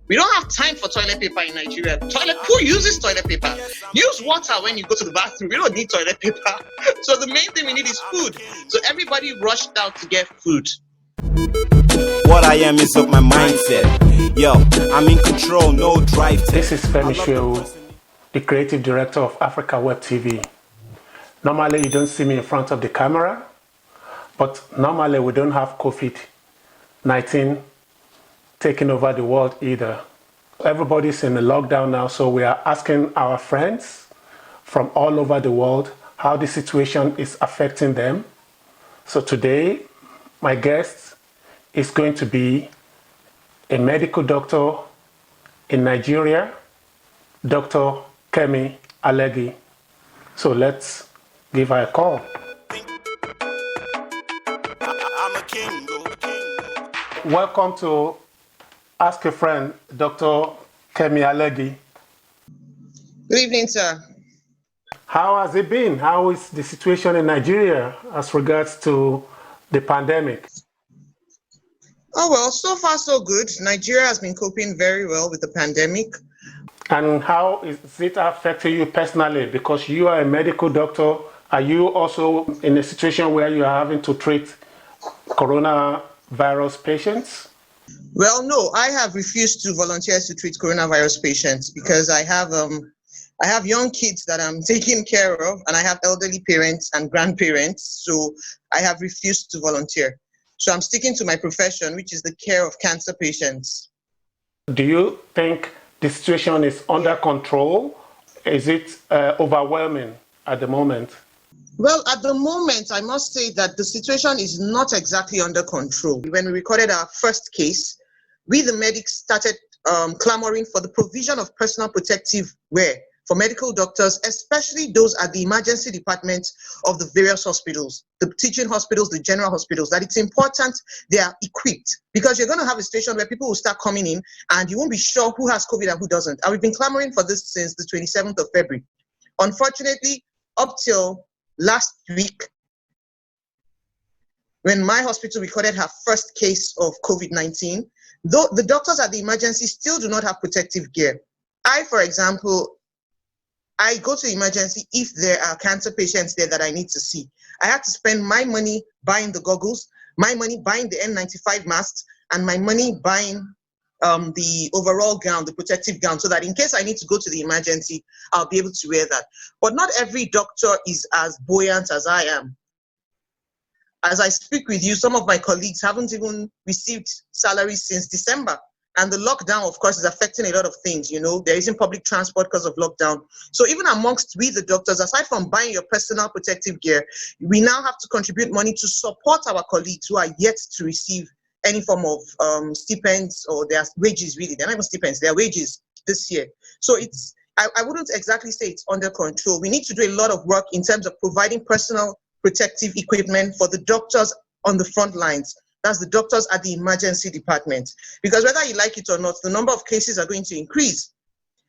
We don't have time for toilet paper in Nigeria. Who uses toilet paper? Use water when you go to the bathroom. We don't need toilet paper. So the main thing we need is food. So everybody rushed out to get food. What I am is up my mindset. Yo, I'm in control, no drive test. This is Kemi, the creative director of Africa Web TV. Normally you don't see me in front of the camera, but normally we don't have COVID-19 taking over the world either. Everybody's in a lockdown now, so we are asking our friends from all over the world how the situation is affecting them. So today, my guest is going to be a medical doctor in Nigeria, Dr. Kemi Alegi. So let's give her a call. Welcome to Ask a Friend, Dr. Kemi Alegi. Good evening, sir. How has it been? How is the situation in Nigeria as regards to the pandemic? Oh, well, so far so good. Nigeria has been coping very well with the pandemic. And how is it affecting you personally? Because you are a medical doctor, are you also in a situation where you are having to treat coronavirus patients? Well, no, I have refused to volunteer to treat coronavirus patients because I have young kids that I'm taking care of, and I have elderly parents and grandparents, so I have refused to volunteer. So I'm sticking to my profession, which is the care of cancer patients. Do you think the situation is under control? Is it overwhelming at the moment? Well, at the moment, I must say that the situation is not exactly under control. When we recorded our first case, we, the medics, started clamoring for the provision of personal protective wear for medical doctors, especially those at the emergency departments of the various hospitals, the teaching hospitals, the general hospitals, that it's important they are equipped, because you're going to have a situation where people will start coming in and you won't be sure who has COVID and who doesn't. And we've been clamoring for this since the 27th of February. Unfortunately, up till last week, when my hospital recorded her first case of COVID-19, though the doctors at the emergency still do not have protective gear. For example, I go to emergency if there are cancer patients there that I need to see. I have to spend my money buying the goggles, my money buying the N95 masks, and my money buying the overall gown, the protective gown, so that in case I need to go to the emergency, I'll be able to wear that. But not every doctor is as buoyant as I am. As I speak with you, some of my colleagues haven't even received salaries since December. And the lockdown, of course, is affecting a lot of things. You know, there isn't public transport because of lockdown. So even amongst we, the doctors, aside from buying your personal protective gear, we now have to contribute money to support our colleagues who are yet to receive any form of stipends or their wages, really. They're not even stipends, they're wages this year. So I wouldn't exactly say it's under control. We need to do a lot of work in terms of providing personal protective equipment for the doctors on the front lines. That's the doctors at the emergency department. Because whether you like it or not, the number of cases are going to increase.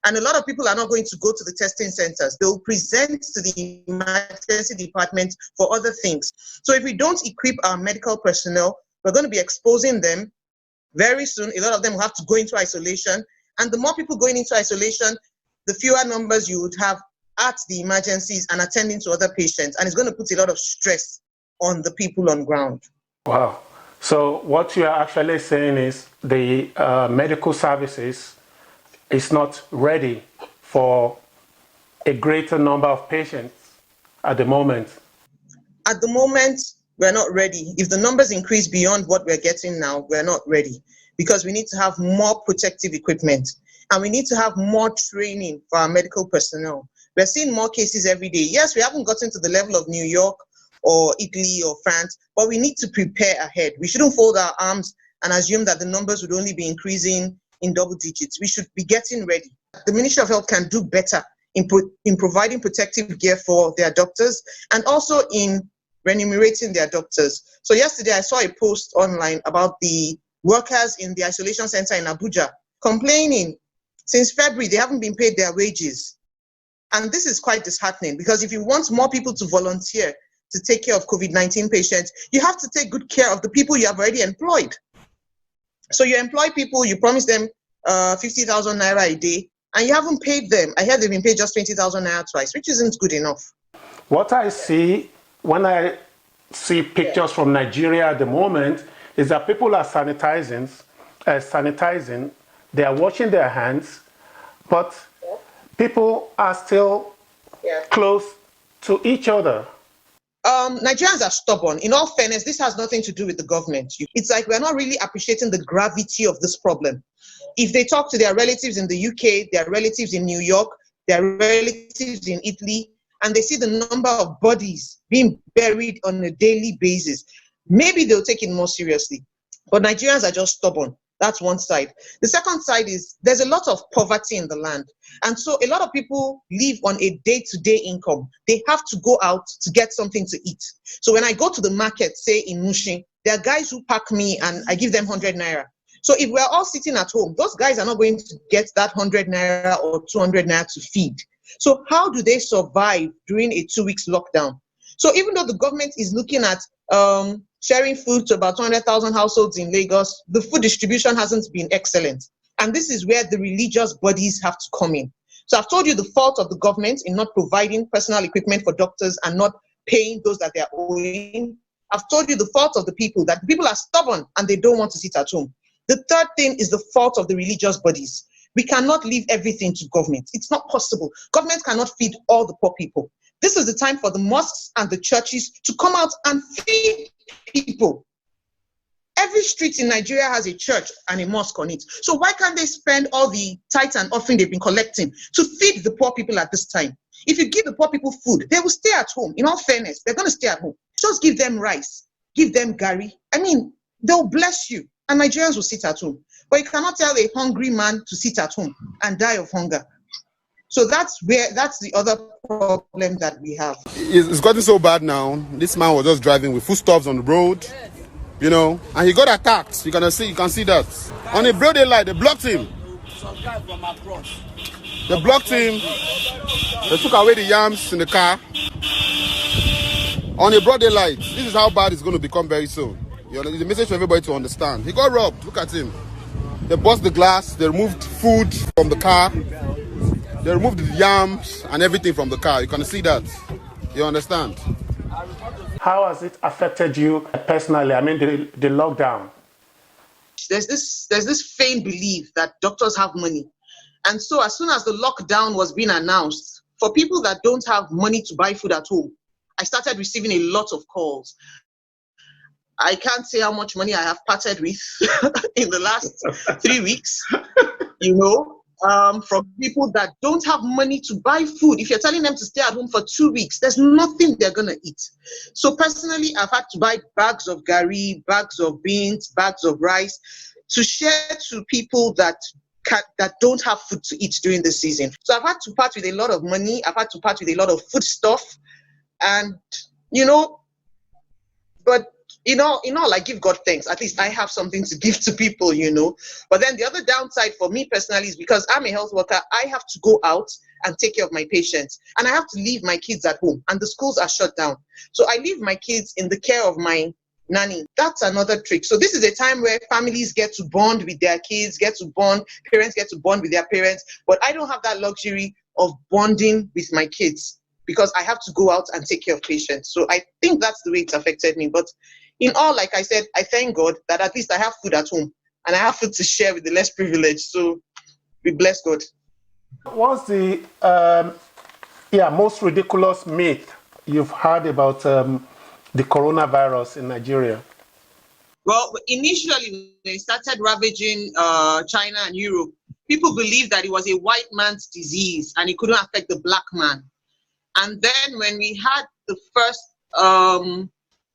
And a lot of people are not going to go to the testing centers. They'll present to the emergency department for other things. So if we don't equip our medical personnel, we're going to be exposing them very soon. A lot of them will have to go into isolation. And the more people going into isolation, the fewer numbers you would have at the emergencies and attending to other patients. And it's going to put a lot of stress on the people on ground. Wow. So what you are actually saying is the medical services is not ready for a greater number of patients at the moment. At the moment, we're not ready. If the numbers increase beyond what we're getting now, we're not ready, because we need to have more protective equipment and we need to have more training for our medical personnel. We're seeing more cases every day. Yes, we haven't gotten to the level of New York or Italy or France, but we need to prepare ahead. We shouldn't fold our arms and assume that the numbers would only be increasing in double digits. We should be getting ready. The Ministry of Health can do better in providing protective gear for their doctors and also in remunerating their doctors. So yesterday I saw a post online about the workers in the isolation center in Abuja complaining since February they haven't been paid their wages. And this is quite disheartening, because if you want more people to volunteer to take care of COVID-19 patients, you have to take good care of the people you have already employed. So you employ people, you promise them 50,000 naira a day, and you haven't paid them. I heard they've been paid just 20,000 naira twice, which isn't good enough. What I see when I see pictures from Nigeria at the moment is that people are sanitizing, they are washing their hands, but people are still close to each other. Nigerians are stubborn. In all fairness, this has nothing to do with the government. It's like we're not really appreciating the gravity of this problem. If they talk to their relatives in the UK, their relatives in New York, their relatives in Italy, and they see the number of bodies being buried on a daily basis, maybe they'll take it more seriously. But Nigerians are just stubborn. That's one side. The second side is there's a lot of poverty in the land. And so a lot of people live on a day-to-day income. They have to go out to get something to eat. So when I go to the market, say in Mushin, there are guys who pack me and I give them 100 naira. So if we're all sitting at home, those guys are not going to get that 100 naira or 200 naira to feed. So how do they survive during a 2 weeks lockdown? So even though the government is looking at sharing food to about 200,000 households in Lagos, the food distribution hasn't been excellent. And this is where the religious bodies have to come in. So I've told you the fault of the government in not providing personal equipment for doctors and not paying those that they're owing. I've told you the fault of the people, that people are stubborn and they don't want to sit at home. The third thing is the fault of the religious bodies. We cannot leave everything to government. It's not possible. Government cannot feed all the poor people. This is the time for the mosques and the churches to come out and feed people. Every street in Nigeria has a church and a mosque on it. So why can't they spend all the tithes and offering they've been collecting to feed the poor people at this time? If you give the poor people food, they will stay at home. In all fairness, they're going to stay at home. Just give them rice, give them gari. I mean, they'll bless you and Nigerians will sit at home. But you cannot tell a hungry man to sit at home and die of hunger. So that's the other problem that we have. It's gotten so bad now. This man was just driving with foodstuffs on the road, you know, and he got attacked. You can see that. On a broad daylight, they blocked him. They blocked him. They took away the yams in the car. On a broad daylight. This is how bad it's going to become very soon. You know, it's a message for everybody to understand. He got robbed. Look at him. They bust the glass. They removed food from the car. They removed the yams and everything from the car. You can see that. You understand? How has it affected you personally? I mean, the lockdown. There's this faint belief that doctors have money. And so as soon as the lockdown was being announced, for people that don't have money to buy food at home, I started receiving a lot of calls. I can't say how much money I have parted with in the last 3 weeks, you know, from people that don't have money to buy food. If you're telling them to stay at home for 2 weeks, there's nothing they're going to eat. So personally, I've had to buy bags of gari, bags of beans, bags of rice to share to people that don't have food to eat during the season. So I've had to part with a lot of money. I've had to part with a lot of food stuff. And, you know, but in all, I give God thanks. At least I have something to give to people, you know. But then the other downside for me personally is because I'm a health worker, I have to go out and take care of my patients. And I have to leave my kids at home. And the schools are shut down. So I leave my kids in the care of my nanny. That's another trick. So this is a time where families get to bond with their kids, parents get to bond with their parents. But I don't have that luxury of bonding with my kids because I have to go out and take care of patients. So I think that's the way it's affected me. But in all, like I said, I thank God that at least I have food at home and I have food to share with the less privileged. So we bless God. What's the most ridiculous myth you've heard about the coronavirus in Nigeria? Well, initially, when it started ravaging China and Europe, people believed that it was a white man's disease and it couldn't affect the black man. And then when we had the first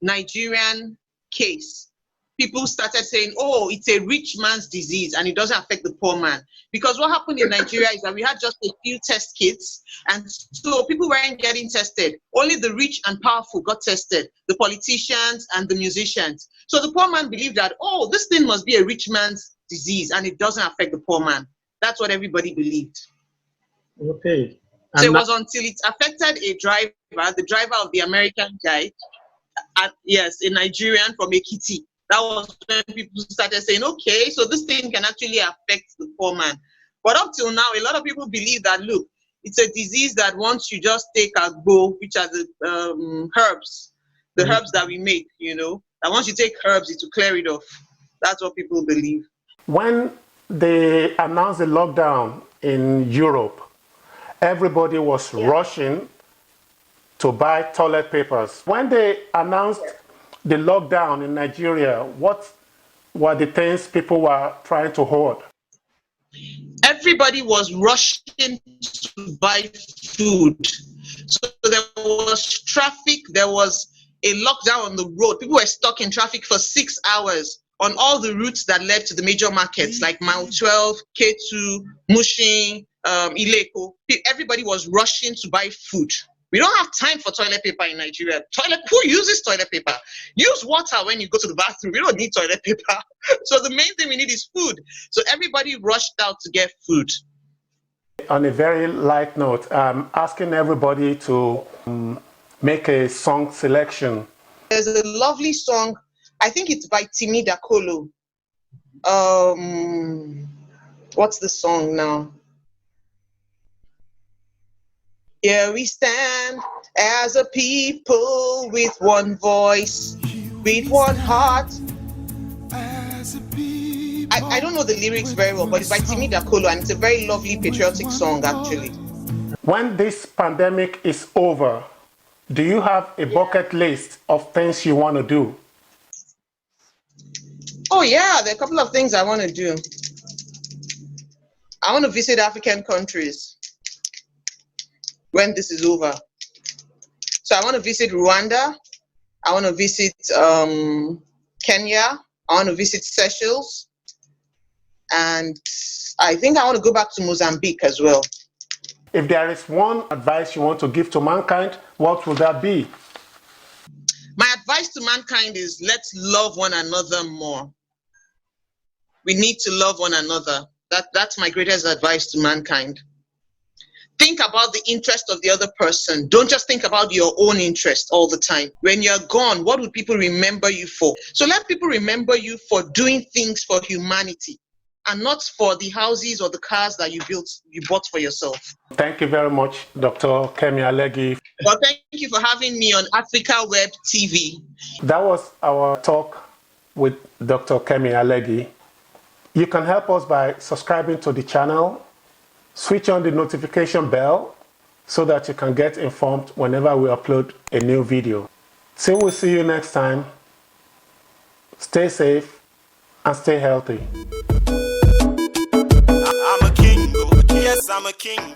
Nigerian case, people started saying, oh, it's a rich man's disease and it doesn't affect the poor man. Because what happened in Nigeria is that we had just a few test kits. And so people weren't getting tested. Only the rich and powerful got tested, the politicians and the musicians. So the poor man believed that, oh, this thing must be a rich man's disease and it doesn't affect the poor man. That's what everybody believed. Okay. So it was until it affected a driver, the driver of the American guy, yes, a Nigerian from Ekiti, That was when people started saying, okay, so this thing can actually affect the poor man. But up till now, a lot of people believe that, look, it's a disease that once you just take agbo, which are the herbs, the herbs that we make, that once you take herbs, it will clear it off. That's what people believe. When they announced the lockdown in Europe, everybody was rushing to buy toilet papers. When they announced the lockdown in Nigeria, what were the things people were trying to hoard? Everybody was rushing to buy food. So there was traffic, there was a lockdown on the road. People were stuck in traffic for 6 hours on all the routes that led to the major markets like Mile 12, K2, Mushin, Ileko. Everybody was rushing to buy food. We don't have time for toilet paper in Nigeria. Who uses toilet paper? Use water when you go to the bathroom. We don't need toilet paper. So the main thing we need is food. So everybody rushed out to get food. On a very light note, I'm asking everybody to make a song selection. There's a lovely song. I think it's by Timi Dakolo. What's the song now? Here we stand as a people with one voice, with one heart. I don't know the lyrics very well, but it's by Timi Dakolo, and it's a very lovely patriotic song, actually. When this pandemic is over, do you have a bucket list of things you want to do? Oh yeah, there are a couple of things I want to do. I want to visit African countries when this is over. So I want to visit Rwanda. I want to visit Kenya. I want to visit Seychelles. And I think I want to go back to Mozambique as well. If there is one advice you want to give to mankind, what would that be? My advice to mankind is let's love one another more. We need to love one another. That's my greatest advice to mankind. Think about the interest of the other person. Don't just think about your own interest all the time. When you're gone, what would people remember you for? So let people remember you for doing things for humanity and not for the houses or the cars that you bought for yourself. Thank you very much, Dr. Kemi Alegi. Well, thank you for having me on Africa Web TV. That was our talk with Dr. Kemi Alegi. You can help us by subscribing to the channel, switch on the notification bell so that you can get informed whenever we upload a new video. So we'll see you next time. Stay safe and stay healthy. I'm a king, yes, I'm a king.